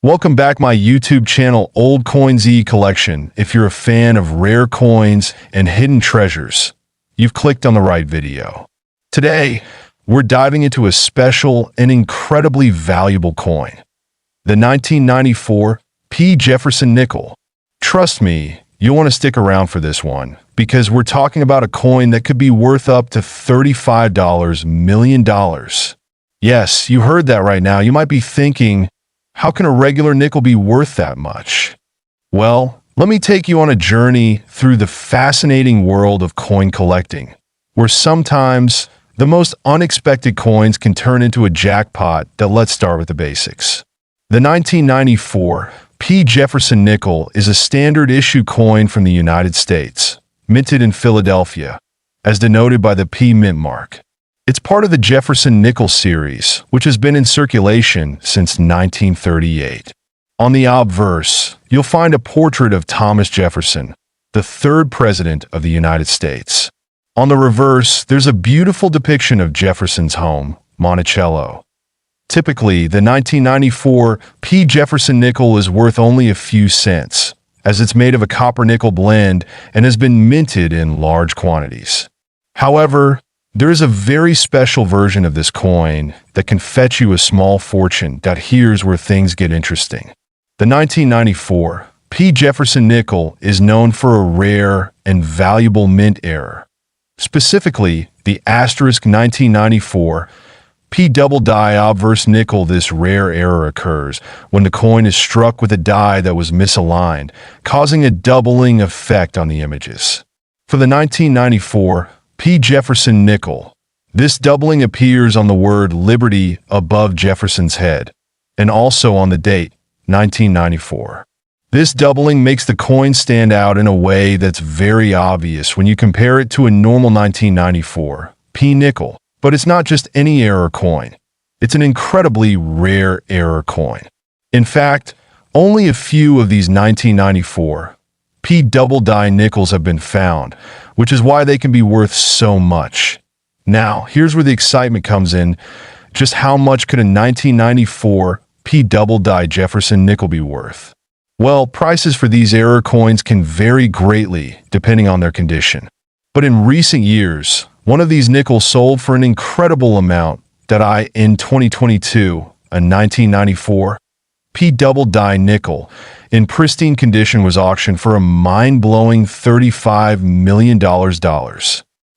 Welcome back my YouTube channel Old Coins E Collection. If you're a fan of rare coins and hidden treasures, you've clicked on the right video. Today, we're diving into a special and incredibly valuable coin, the 1994 P. Jefferson Nickel. Trust me, you'll want to stick around for this one, because we're talking about a coin that could be worth up to $35 million. Yes, you heard that right now. You might be thinking, how can a regular nickel be worth that much? Well, let me take you on a journey through the fascinating world of coin collecting, where sometimes the most unexpected coins can turn into a jackpot. Let's start with the basics. The 1994 P. Jefferson Nickel is a standard issue coin from the United States, minted in Philadelphia, as denoted by the P mint mark. It's part of the Jefferson Nickel series, which has been in circulation since 1938. On the obverse, you'll find a portrait of Thomas Jefferson, the third president of the United States. On the reverse, there's a beautiful depiction of Jefferson's home, Monticello. Typically, the 1994 P. Jefferson Nickel is worth only a few cents, as it's made of a copper-nickel blend and has been minted in large quantities. However, there is a very special version of this coin that can fetch you a small fortune. Here's where things get interesting. The 1994 P. Jefferson Nickel is known for a rare and valuable mint error. Specifically, the asterisk 1994 P double die obverse nickel. This rare error occurs when the coin is struck with a die that was misaligned, causing a doubling effect on the images. For the 1994 P. Jefferson Nickel, this doubling appears on the word Liberty above Jefferson's head, and also on the date, 1994. This doubling makes the coin stand out in a way that's very obvious when you compare it to a normal 1994 P. nickel. But it's not just any error coin. It's an incredibly rare error coin. In fact, only a few of these 1994 P double die nickels have been found, which is why they can be worth so much. Now, here's where the excitement comes in. Just how much could a 1994 P double die Jefferson nickel be worth? Well, prices for these error coins can vary greatly depending on their condition. But in recent years, one of these nickels sold for an incredible amount. In 2022, a 1994 P double die nickel in pristine condition was auctioned for a mind-blowing $35 million.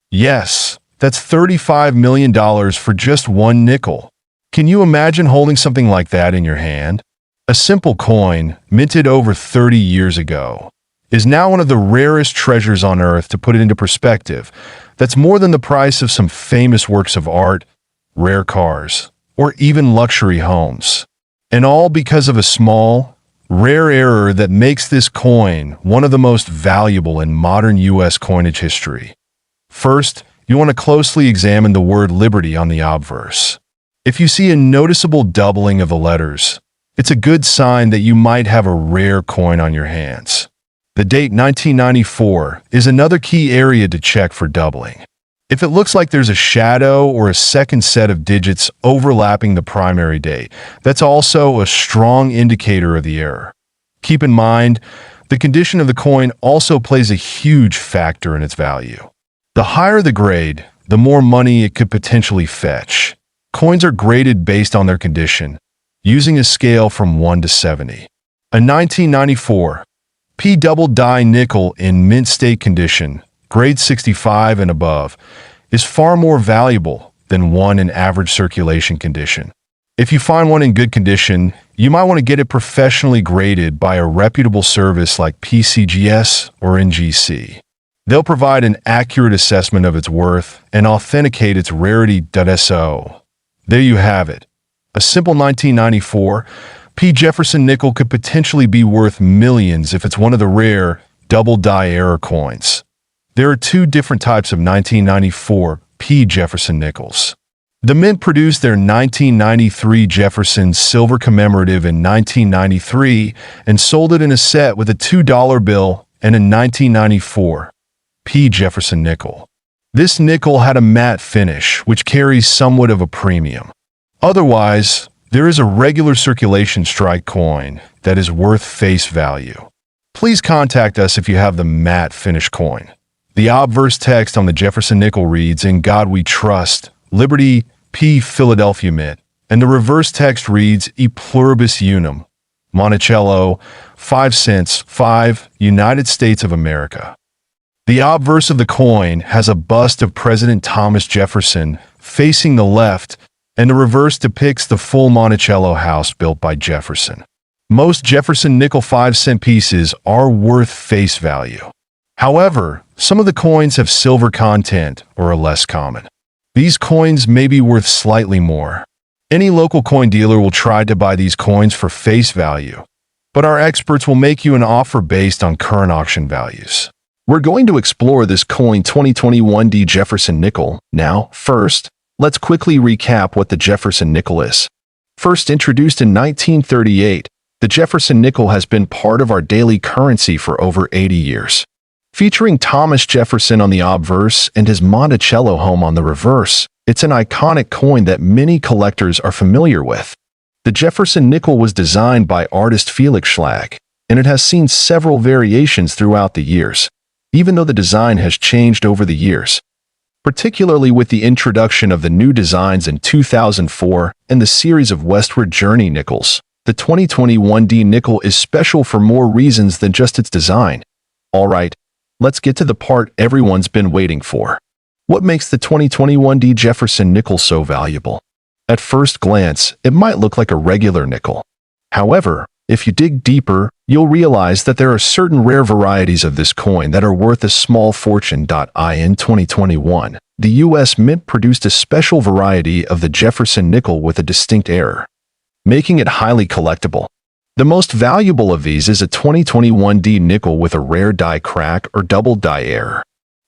Yes, that's $35 million for just one nickel. Can you imagine holding something like that in your hand? A simple coin, minted over 30 years ago, is now one of the rarest treasures on earth. To put it into perspective, that's more than the price of some famous works of art, rare cars, or even luxury homes. And all because of a small, rare error that makes this coin one of the most valuable in modern U.S. coinage history. First, you want to closely examine the word Liberty on the obverse. If you see a noticeable doubling of the letters, it's a good sign that you might have a rare coin on your hands. The date 1994 is another key area to check for doubling. If it looks like there's a shadow or a second set of digits overlapping the primary date, that's also a strong indicator of the error. Keep in mind, the condition of the coin also plays a huge factor in its value. The higher the grade, the more money it could potentially fetch. Coins are graded based on their condition, using a scale from 1 to 70. A 1994 P double die nickel in mint state condition, grade 65 and above, is far more valuable than one in average circulation condition. If you find one in good condition, you might want to get it professionally graded by a reputable service like PCGS or NGC. They'll provide an accurate assessment of its worth and authenticate its rarity. So, there you have it. A simple 1994 P. Jefferson Nickel could potentially be worth millions if it's one of the rare double die error coins. There are two different types of 1994 P. Jefferson Nickels. The mint produced their 1993 Jefferson Silver Commemorative in 1993 and sold it in a set with a $2 bill and a 1994 P. Jefferson Nickel. This nickel had a matte finish, which carries somewhat of a premium. Otherwise, There is a regular circulation strike coin that is worth face value. Please contact us if you have the matte finish coin. The obverse text on the Jefferson nickel reads, "In God We Trust, Liberty, P. Philadelphia Mint," and the reverse text reads, "E Pluribus Unum, Monticello, 5 cents, 5, United States of America." The obverse of the coin has a bust of President Thomas Jefferson facing the left, and the reverse depicts the full Monticello house built by Jefferson. Most Jefferson nickel 5-cent pieces are worth face value. However, some of the coins have silver content or are less common. These coins may be worth slightly more. Any local coin dealer will try to buy these coins for face value, but our experts will make you an offer based on current auction values. We're going to explore this coin 2021 D Jefferson nickel. Now, first, let's quickly recap what the Jefferson nickel is. First introduced in 1938, the Jefferson nickel has been part of our daily currency for over 80 years. Featuring Thomas Jefferson on the obverse and his Monticello home on the reverse, it's an iconic coin that many collectors are familiar with. The Jefferson nickel was designed by artist Felix Schlag, and it has seen several variations throughout the years, even though the design has changed over the years, particularly with the introduction of the new designs in 2004 and the series of Westward Journey nickels. The 2021 D nickel is special for more reasons than just its design. All right, let's get to the part everyone's been waiting for. What makes the 2021 D Jefferson nickel so valuable? At first glance, it might look like a regular nickel. However, if you dig deeper, you'll realize that there are certain rare varieties of this coin that are worth a small fortune. In 2021, the U.S. Mint produced a special variety of the Jefferson nickel with a distinct error, making it highly collectible. The most valuable of these is a 2021 D nickel with a rare die crack or double die error.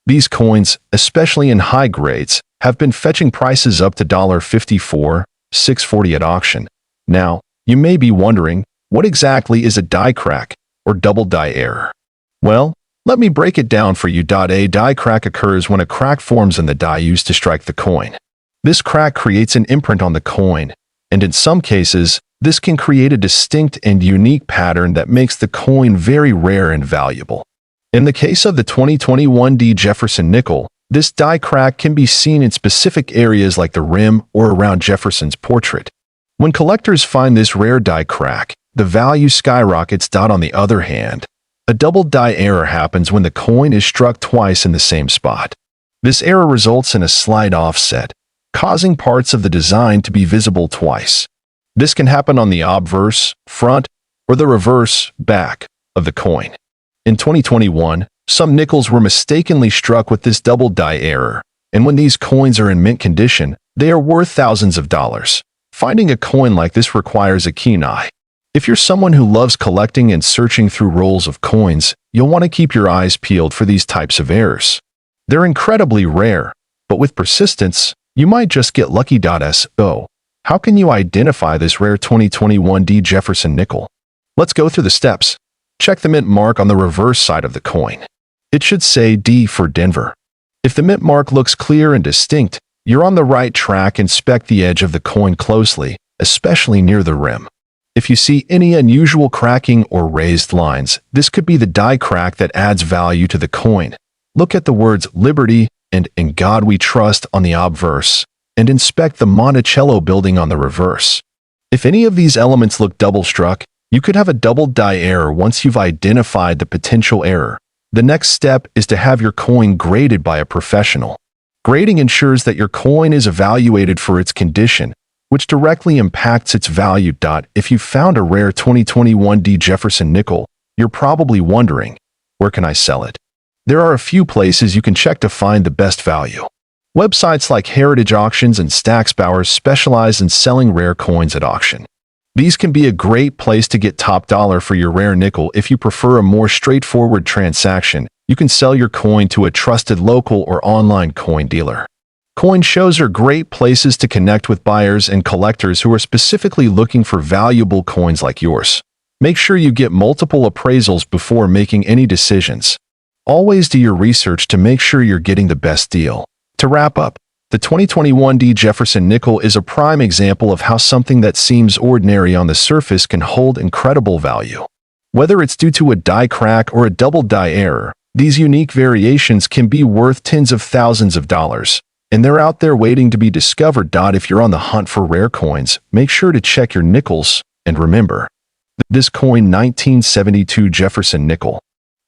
These coins, especially in high grades, have been fetching prices up to $54, $640 at auction. Now, you may be wondering, what exactly is a die crack or double die error? Well, let me break it down for you. A die crack occurs when a crack forms in the die used to strike the coin. This crack creates an imprint on the coin, and in some cases, this can create a distinct and unique pattern that makes the coin very rare and valuable. In the case of the 2021 D Jefferson nickel, this die crack can be seen in specific areas like the rim or around Jefferson's portrait. When collectors find this rare die crack, the value skyrockets. On the other hand, a double die error happens when the coin is struck twice in the same spot. This error results in a slight offset, causing parts of the design to be visible twice. This can happen on the obverse, front, or the reverse, back, of the coin. In 2021, some nickels were mistakenly struck with this double die error, and when these coins are in mint condition, they are worth thousands of dollars. Finding a coin like this requires a keen eye. If you're someone who loves collecting and searching through rolls of coins, you'll want to keep your eyes peeled for these types of errors. They're incredibly rare, but with persistence, you might just get lucky. So, how can you identify this rare 2021 D Jefferson nickel? Let's go through the steps. Check the mint mark on the reverse side of the coin. It should say D for Denver. If the mint mark looks clear and distinct, you're on the right track. Inspect the edge of the coin closely, especially near the rim. If you see any unusual cracking or raised lines, this could be the die crack that adds value to the coin. Look at the words Liberty and In God We Trust on the obverse, and inspect the Monticello building on the reverse. If any of these elements look double-struck, you could have a double die error. Once you've identified the potential error, the next step is to have your coin graded by a professional. Grading ensures that your coin is evaluated for its condition, which directly impacts its value. If you found a rare 2021 D Jefferson nickel, you're probably wondering, where can I sell it? There are a few places you can check to find the best value. Websites like Heritage Auctions and Stax Bowers specialize in selling rare coins at auction. These can be a great place to get top dollar for your rare nickel. If you prefer a more straightforward transaction, you can sell your coin to a trusted local or online coin dealer. Coin shows are great places to connect with buyers and collectors who are specifically looking for valuable coins like yours. Make sure you get multiple appraisals before making any decisions. Always do your research to make sure you're getting the best deal. To wrap up, The 2021 D. Jefferson nickel is a prime example of how something that seems ordinary on the surface can hold incredible value. Whether it's due to a die crack or a double die error, these unique variations can be worth tens of thousands of dollars, and they're out there waiting to be discovered. If you're on the hunt for rare coins, make sure to check your nickels, and remember, this coin 1972 Jefferson nickel.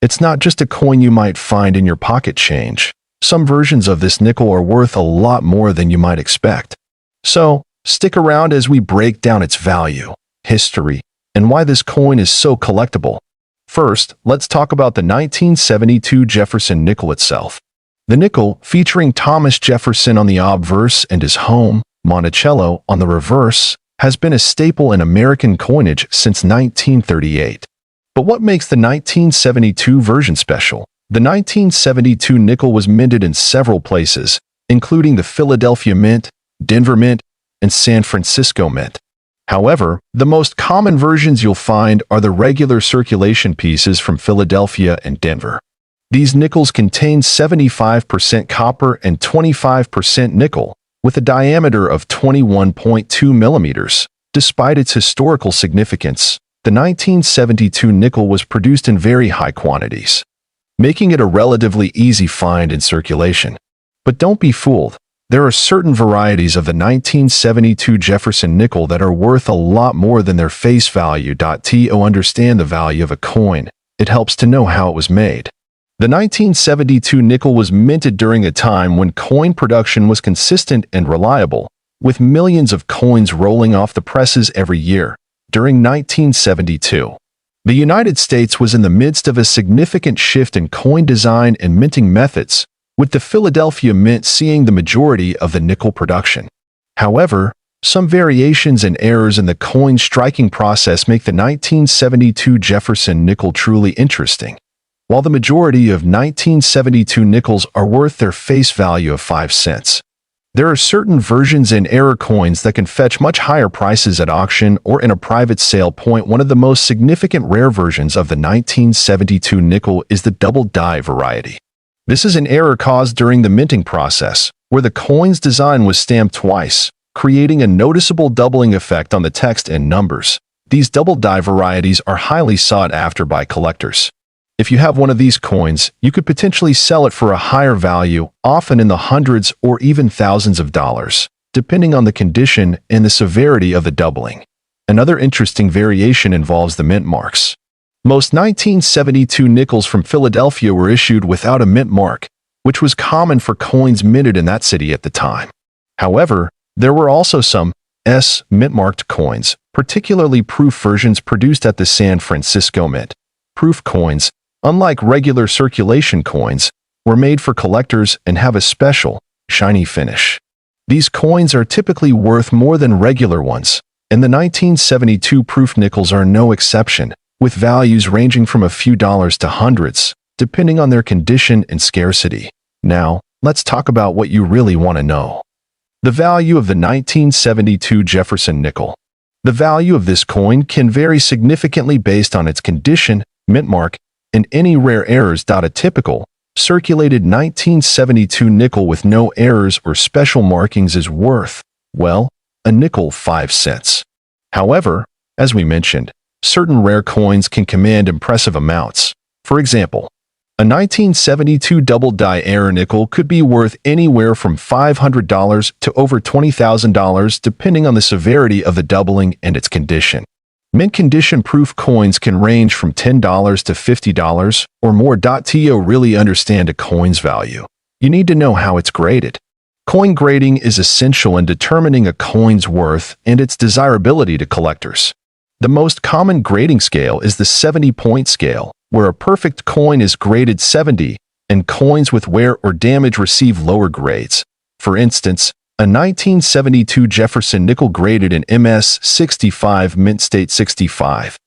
It's not just a coin you might find in your pocket change. Some versions of this nickel are worth a lot more than you might expect. So, stick around as we break down its value, history, and why this coin is so collectible. First, let's talk about the 1972 Jefferson nickel itself. The nickel, featuring Thomas Jefferson on the obverse and his home, Monticello, on the reverse, has been a staple in American coinage since 1938. But what makes the 1972 version special? The 1972 nickel was minted in several places, including the Philadelphia Mint, Denver Mint, and San Francisco Mint. However, the most common versions you'll find are the regular circulation pieces from Philadelphia and Denver. These nickels contain 75% copper and 25% nickel, with a diameter of 21.2 millimeters. Despite its historical significance, the 1972 nickel was produced in very high quantities, making it a relatively easy find in circulation. But don't be fooled. There are certain varieties of the 1972 Jefferson nickel that are worth a lot more than their face value. To understand the value of a coin, it helps to know how it was made. The 1972 nickel was minted during a time when coin production was consistent and reliable, with millions of coins rolling off the presses every year. During 1972, the United States was in the midst of a significant shift in coin design and minting methods, with the Philadelphia Mint seeing the majority of the nickel production. However, some variations and errors in the coin striking process make the 1972 Jefferson nickel truly interesting. While the majority of 1972 nickels are worth their face value of 5 cents, there are certain versions and error coins that can fetch much higher prices at auction or in a private sale. One of the most significant rare versions of the 1972 nickel is the double die variety. This is an error caused during the minting process, where the coin's design was stamped twice, creating a noticeable doubling effect on the text and numbers. These double die varieties are highly sought after by collectors. If you have one of these coins, you could potentially sell it for a higher value, often in the hundreds or even thousands of dollars, depending on the condition and the severity of the doubling. Another interesting variation involves the mint marks. Most 1972 nickels from Philadelphia were issued without a mint mark, which was common for coins minted in that city at the time. However, there were also some mint-marked coins, particularly proof versions produced at the San Francisco Mint. Proof coins, unlike regular circulation coins, were made for collectors and have a special, shiny finish. These coins are typically worth more than regular ones, and the 1972 proof nickels are no exception, with values ranging from a few dollars to hundreds, depending on their condition and scarcity. Now, let's talk about what you really want to know. The value of the 1972 Jefferson nickel. The value of this coin can vary significantly based on its condition, mint mark, and any rare errors. A typical, circulated 1972 nickel with no errors or special markings is worth, well, a nickel 5 cents. However, as we mentioned, certain rare coins can command impressive amounts. For example, a 1972 double die error nickel could be worth anywhere from $500 to over $20,000 depending on the severity of the doubling and its condition. Mint condition proof coins can range from $10 to $50 or more. To really understand a coin's value, you need to know how it's graded. Coin grading is essential in determining a coin's worth and its desirability to collectors. The most common grading scale is the 70-point scale, where a perfect coin is graded 70, and coins with wear or damage receive lower grades. For instance, a 1972 Jefferson nickel graded in MS 65 Mint State 65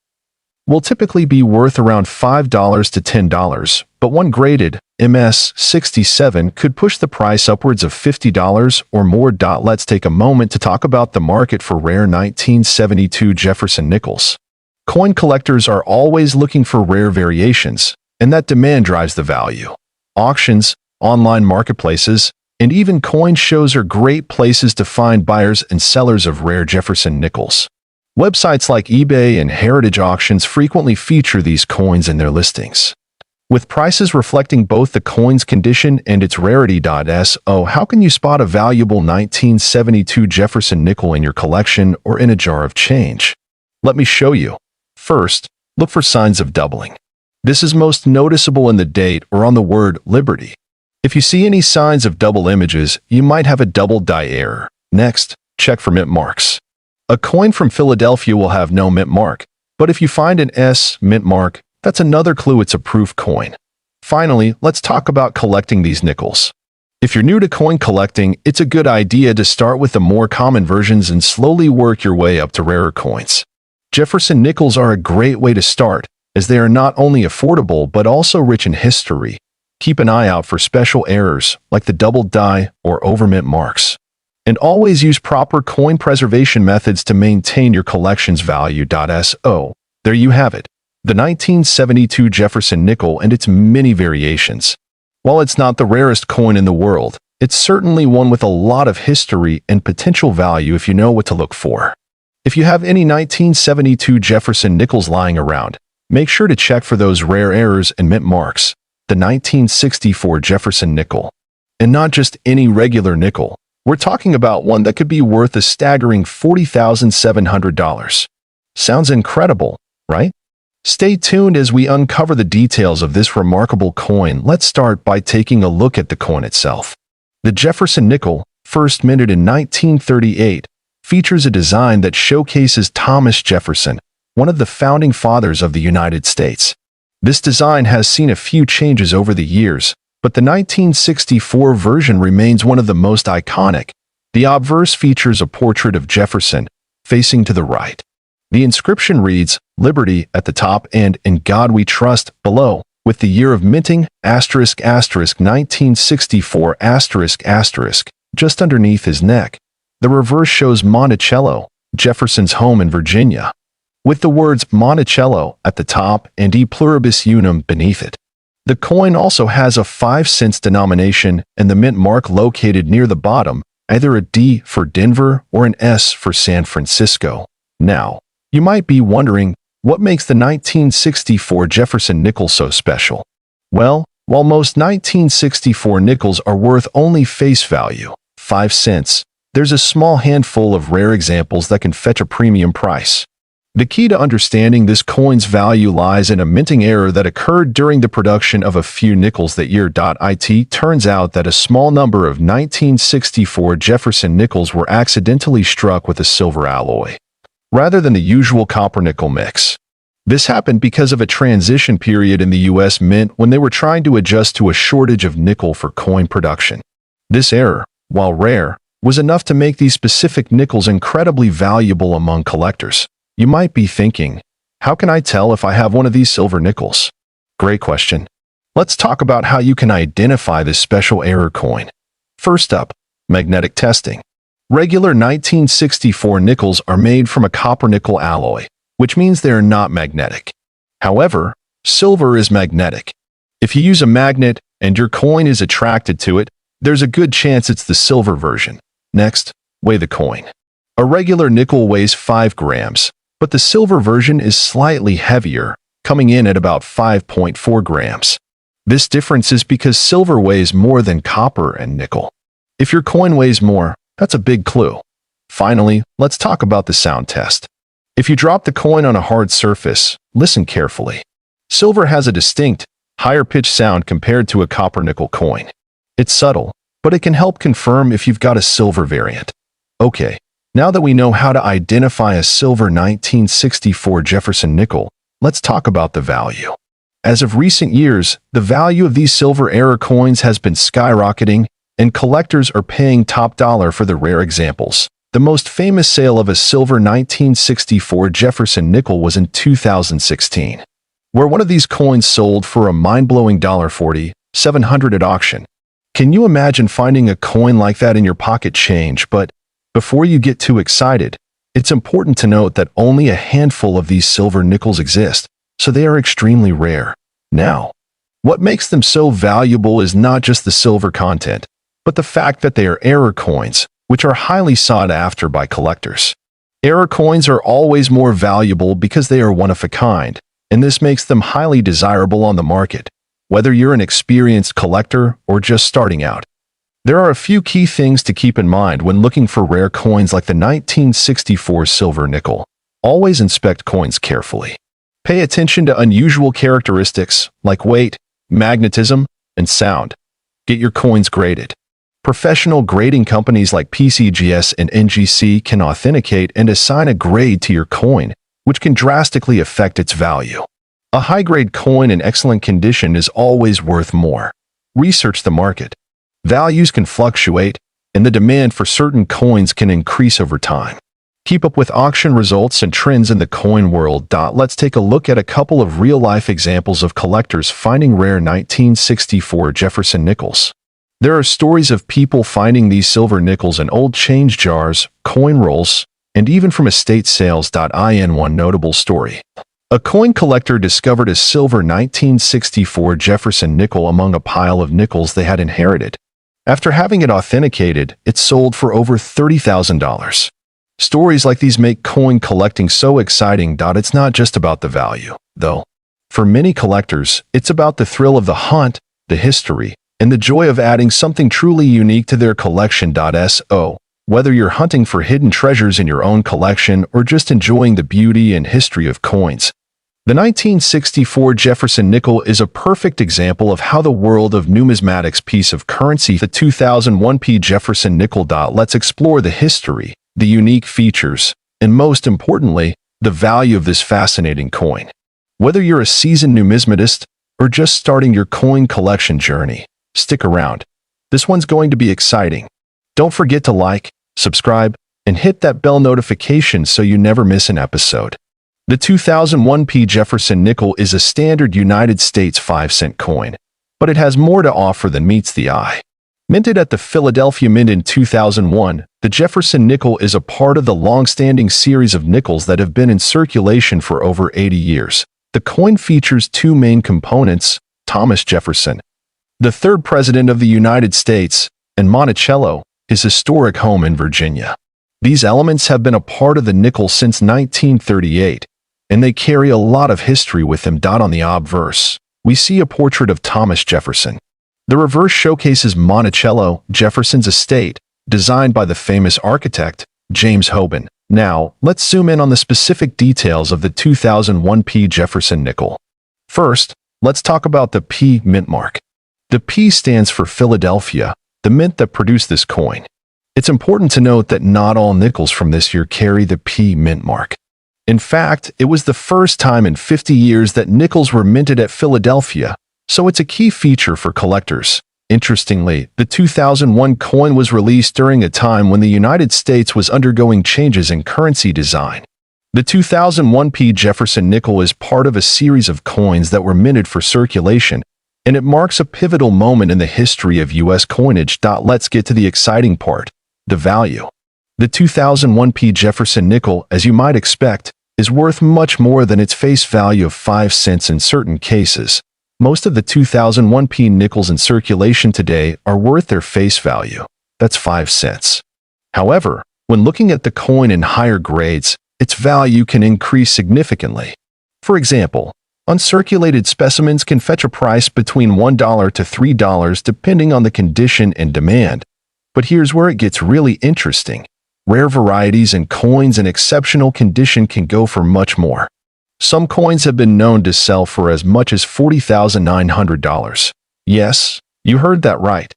will typically be worth around $5 to $10, but one graded MS 67 could push the price upwards of $50 or more. Let's take a moment to talk about the market for rare 1972 Jefferson nickels. Coin collectors are always looking for rare variations, and that demand drives the value. Auctions, online marketplaces, And even coin shows are great places to find buyers and sellers of rare Jefferson nickels. Websites like eBay and heritage auctions frequently feature these coins in their listings. With prices reflecting both the coin's condition and its rarity. So, how can you spot a valuable 1972 Jefferson nickel in your collection or in a jar of change? Let me show you. First, look for signs of doubling. This is most noticeable in the date or on the word Liberty. If you see any signs of double images, you might have a double die error. Next, check for mint marks. A coin from Philadelphia will have no mint mark, but if you find an S mint mark, that's another clue it's a proof coin. Finally, let's talk about collecting these nickels. If you're new to coin collecting, it's a good idea to start with the more common versions and slowly work your way up to rarer coins. Jefferson nickels are a great way to start, as they are not only affordable but also rich in history. Keep an eye out for special errors like the double die or overmint marks. And always use proper coin preservation methods to maintain your collection's value. So, there you have it. The 1972 Jefferson nickel and its many variations. While it's not the rarest coin in the world, it's certainly one with a lot of history and potential value if you know what to look for. If you have any 1972 Jefferson nickels lying around, make sure to check for those rare errors and mint marks. The 1964 Jefferson nickel. And not just any regular nickel. We're talking about one that could be worth a staggering $40,700. Sounds incredible, right? Stay tuned as we uncover the details of this remarkable coin. Let's start by taking a look at the coin itself. The Jefferson nickel, first minted in 1938, features a design that showcases Thomas Jefferson, one of the founding fathers of the United States. This design has seen a few changes over the years, but the 1964 version remains one of the most iconic. The obverse features a portrait of Jefferson, facing to the right. The inscription reads, Liberty at the top and In God We Trust below, with the year of minting, **1964**, just underneath his neck. The reverse shows Monticello, Jefferson's home in Virginia, with the words Monticello at the top and E pluribus unum beneath it. The coin also has a 5-cent denomination and the mint mark located near the bottom, either a D for Denver or an S for San Francisco. Now, you might be wondering, what makes the 1964 Jefferson nickel so special? Well, while most 1964 nickels are worth only face value, 5 cents, there's a small handful of rare examples that can fetch a premium price. The key to understanding this coin's value lies in a minting error that occurred during the production of a few nickels that year. It turns out that a small number of 1964 Jefferson nickels were accidentally struck with a silver alloy, rather than the usual copper-nickel mix. This happened because of a transition period in the U.S. Mint when they were trying to adjust to a shortage of nickel for coin production. This error, while rare, was enough to make these specific nickels incredibly valuable among collectors. You might be thinking, how can I tell if I have one of these silver nickels? Great question. Let's talk about how you can identify this special error coin. First up, magnetic testing. Regular 1964 nickels are made from a copper-nickel alloy, which means they are not magnetic. However, silver is magnetic. If you use a magnet and your coin is attracted to it, there's a good chance it's the silver version. Next, weigh the coin. A regular nickel weighs 5 grams, but the silver version is slightly heavier, coming in at about 5.4 grams. This difference is because silver weighs more than copper and nickel. If your coin weighs more, that's a big clue. Finally, let's talk about the sound test. If you drop the coin on a hard surface, listen carefully. Silver has a distinct, higher-pitched sound compared to a copper-nickel coin. It's subtle, but it can help confirm if you've got a silver variant. Okay, now that we know how to identify a silver 1964 Jefferson nickel, let's talk about the value. As of recent years, the value of these silver era coins has been skyrocketing, and collectors are paying top dollar for the rare examples. The most famous sale of a silver 1964 Jefferson nickel was in 2016, where one of these coins sold for a mind-blowing $40,700 at auction. Can you imagine finding a coin like that in your pocket change? But before you get too excited, it's important to note that only a handful of these silver nickels exist, so they are extremely rare. Now, what makes them so valuable is not just the silver content. but the fact that they are error coins, which are highly sought after by collectors. Error coins are always more valuable because they are one of a kind, and this makes them highly desirable on the market, whether you're an experienced collector or just starting out. There are a few key things to keep in mind when looking for rare coins like the 1964 silver nickel. Always inspect coins carefully. Pay attention to unusual characteristics like weight, magnetism, and sound. Get your coins graded. Professional grading companies like PCGS and NGC can authenticate and assign a grade to your coin, which can drastically affect its value. A high-grade coin in excellent condition is always worth more. Research the market. Values can fluctuate, and the demand for certain coins can increase over time. Keep up with auction results and trends in the coin world. Let's take a look at a couple of real-life examples of collectors finding rare 1964 Jefferson nickels. There are stories of people finding these silver nickels in old change jars, coin rolls, and even from estate sales. In one notable story, a coin collector discovered a silver 1964 Jefferson nickel among a pile of nickels they had inherited. After having it authenticated, it sold for over $30,000. Stories like these make coin collecting so exciting. It's not just about the value, though. For many collectors, it's about the thrill of the hunt, the history, and the joy of adding something truly unique to their collection. So, whether you're hunting for hidden treasures in your own collection or just enjoying the beauty and history of coins, the 1964 Jefferson nickel is a perfect example of how the world of numismatics piece of currency. The 2001 Jefferson nickel. Let's explore the history, the unique features, and most importantly, the value of this fascinating coin. Whether you're a seasoned numismatist or just starting your coin collection journey, stick around. This one's going to be exciting. Don't forget to like, subscribe, and hit that bell notification so you never miss an episode. The 2001 Jefferson nickel is a standard United States 5-cent coin, but it has more to offer than meets the eye. Minted at the Philadelphia Mint in 2001, the Jefferson nickel is a part of the long-standing series of nickels that have been in circulation for over 80 years. The coin features two main components: Thomas Jefferson, the third president of the United States, and Monticello, his historic home in Virginia. These elements have been a part of the nickel since 1938, and they carry a lot of history with them. On the obverse, we see a portrait of Thomas Jefferson. The reverse showcases Monticello Jefferson's estate, designed by the famous architect, James Hoban. Now, let's zoom in on the specific details of the 2001 Jefferson nickel. First, let's talk about the P mint mark. The P stands for Philadelphia, the mint that produced this coin. It's important to note that not all nickels from this year carry the P mint mark. In fact, it was the first time in 50 years that nickels were minted at Philadelphia, so it's a key feature for collectors. Interestingly, the 2001 coin was released during a time when the United States was undergoing changes in currency design. The 2001 Jefferson nickel is part of a series of coins that were minted for circulation, and it marks a pivotal moment in the history of U.S. coinage. Let's get to the exciting part: the value. The 2001 Jefferson nickel, as you might expect, is worth much more than its face value of 5 cents in certain cases. Most of the 2001 nickels in circulation today are worth their face value. That's 5 cents. However, when looking at the coin in higher grades, its value can increase significantly. For example, uncirculated specimens can fetch a price between $1 to $3 depending on the condition and demand. But here's where it gets really interesting. Rare varieties and coins in exceptional condition can go for much more. Some coins have been known to sell for as much as $40,900. Yes, you heard that right.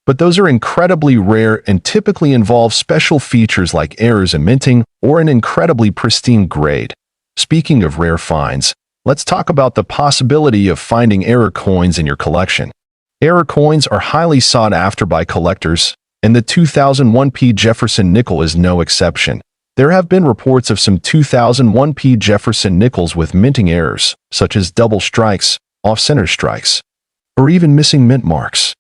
But those are incredibly rare and typically involve special features like errors in minting or an incredibly pristine grade. Speaking of rare finds, let's talk about the possibility of finding error coins in your collection. Error coins are highly sought after by collectors, and the 2001 Jefferson nickel is no exception. There have been reports of some 2001 Jefferson nickels with minting errors, such as double strikes, off-center strikes, or even missing mint marks.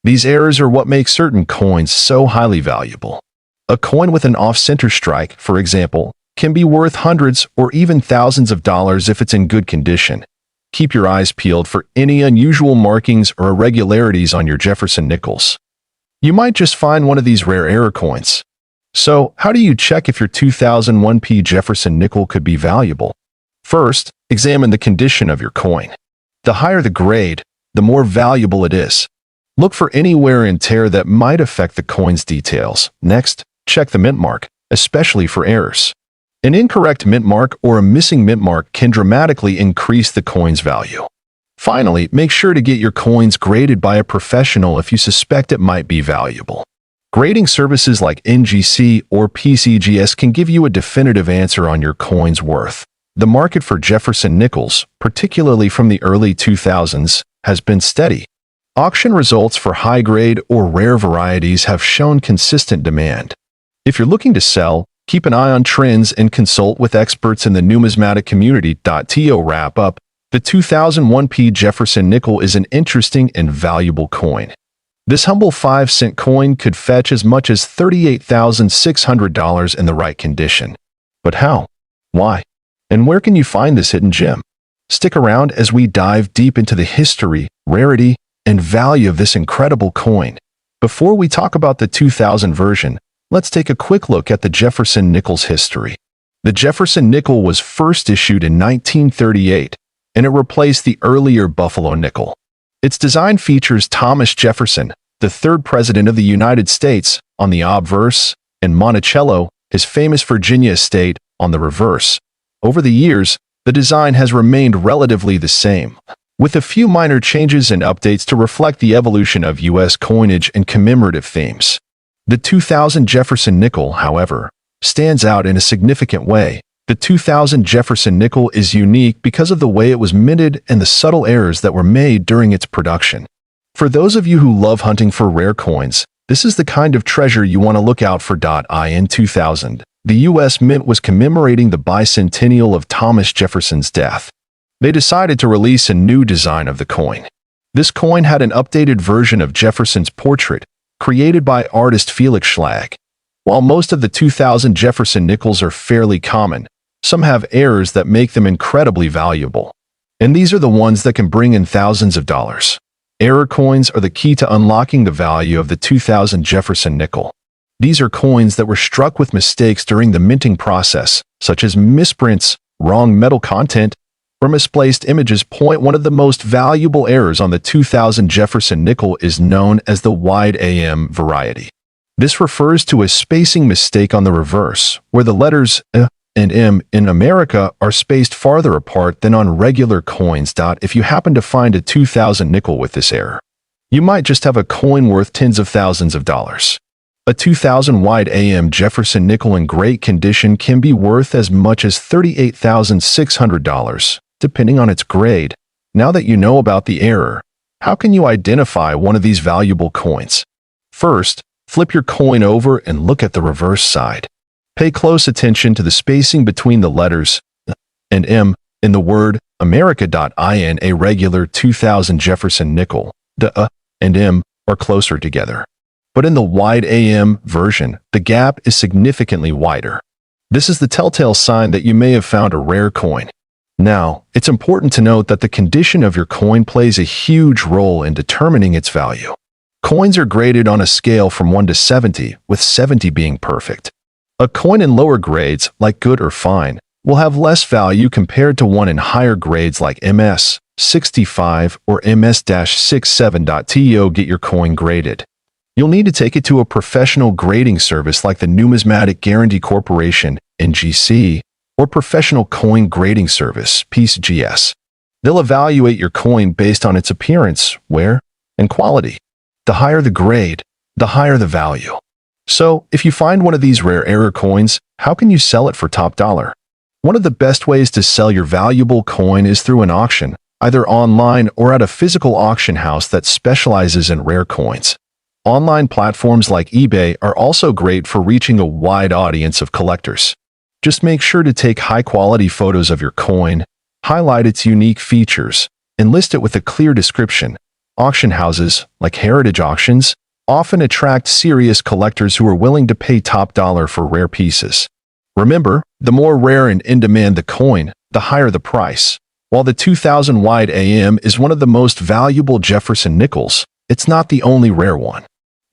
These errors are what make certain coins so highly valuable. A coin with an off-center strike, for example, can be worth hundreds or even thousands of dollars if it's in good condition. Keep your eyes peeled for any unusual markings or irregularities on your Jefferson nickels. you might just find one of these rare error coins. So, how do you check if your 2001 Jefferson nickel could be valuable? First, examine the condition of your coin. The higher the grade, the more valuable it is. Look for any wear and tear that might affect the coin's details. Next, check the mint mark, especially for errors. An incorrect mint mark or a missing mint mark can dramatically increase the coin's value. Finally, make sure to get your coins graded by a professional if you suspect it might be valuable. Grading services like NGC or PCGS can give you a definitive answer on your coin's worth. The market for Jefferson nickels, particularly from the early 2000s, has been steady. Auction results for high-grade or rare varieties have shown consistent demand. If you're looking to sell, keep an eye on trends and consult with experts in the numismatic community. To wrap up, the 2001 Jefferson nickel is an interesting and valuable coin. This humble 5-cent coin could fetch as much as $38,600 in the right condition. But how? Why? And where can you find this hidden gem? Stick around as we dive deep into the history, rarity, and value of this incredible coin. Before we talk about the 2000 version, let's take a quick look at the Jefferson Nickels history. The Jefferson nickel was first issued in 1938, and it replaced the earlier Buffalo nickel. Its design features Thomas Jefferson, the third president of the United States, on the obverse, and Monticello, his famous Virginia estate, on the reverse. Over the years, the design has remained relatively the same, with a few minor changes and updates to reflect the evolution of U.S. coinage and commemorative themes. The 2000 Jefferson nickel, however, stands out in a significant way. The 2000 Jefferson nickel is unique because of the way it was minted and the subtle errors that were made during its production. For those of you who love hunting for rare coins, this is the kind of treasure you want to look out for. In 2000, the U.S. Mint was commemorating the bicentennial of Thomas Jefferson's death. They decided to release a new design of the coin. This coin had an updated version of Jefferson's portrait, created by artist Felix Schlag. While most of the 2000 Jefferson nickels are fairly common, some have errors that make them incredibly valuable. And these are the ones that can bring in thousands of dollars. Error coins are the key to unlocking the value of the 2000 Jefferson nickel. These are coins that were struck with mistakes during the minting process, such as misprints, wrong metal content, or misplaced images. One of the most valuable errors on the 2000 Jefferson nickel is known as the wide AM variety. This refers to a spacing mistake on the reverse, where the letters and M in America are spaced farther apart than on regular coins. If you happen to find a 2000 nickel with this error, you might just have a coin worth tens of thousands of dollars. A 2000 wide AM Jefferson nickel in great condition can be worth as much as $38,600, depending on its grade. Now that you know about the error, how can you identify one of these valuable coins? First, flip your coin over and look at the reverse side. Pay close attention to the spacing between the letters and M in the word America. In a regular 2000 Jefferson nickel, the and M are closer together. But in the wide AM version, the gap is significantly wider. This is the telltale sign that you may have found a rare coin. Now, it's important to note that the condition of your coin plays a huge role in determining its value. Coins are graded on a scale from 1 to 70, with 70 being perfect. A coin in lower grades, like good or fine, will have less value compared to one in higher grades like MS 65 or MS-67. To get your coin graded, you'll need to take it to a professional grading service like the Numismatic Guarantee Corporation, NGC, or Professional Coin Grading Service, PCGS. They'll evaluate your coin based on its appearance, wear, and quality. The higher the grade, the higher the value. So, if you find one of these rare error coins, how can you sell it for top dollar? One of the best ways to sell your valuable coin is through an auction, either online or at a physical auction house that specializes in rare coins. Online platforms like eBay are also great for reaching a wide audience of collectors. Just make sure to take high-quality photos of your coin, highlight its unique features, and list it with a clear description. Auction houses, like heritage auctions, often attract serious collectors who are willing to pay top dollar for rare pieces. Remember, the more rare and in-demand the coin, the higher the price. While the 2000 wide AM is one of the most valuable Jefferson nickels, it's not the only rare one.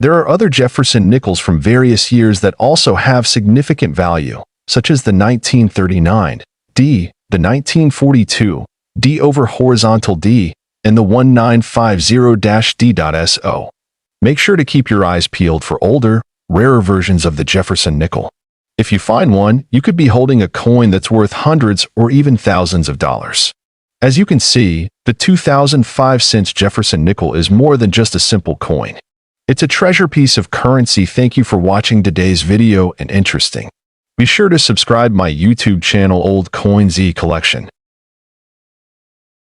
There are other Jefferson nickels from various years that also have significant value, such as the 1939 D, the 1942 D over horizontal D, and the 1950-D.SO. Make sure to keep your eyes peeled for older, rarer versions of the Jefferson nickel. If you find one, you could be holding a coin that's worth hundreds or even thousands of dollars. As you can see, the 2005 Jefferson nickel is more than just a simple coin. It's a treasure piece of currency. Thank you for watching today's video and interesting. Be sure to subscribe my YouTube channel Old Coin Z Collection.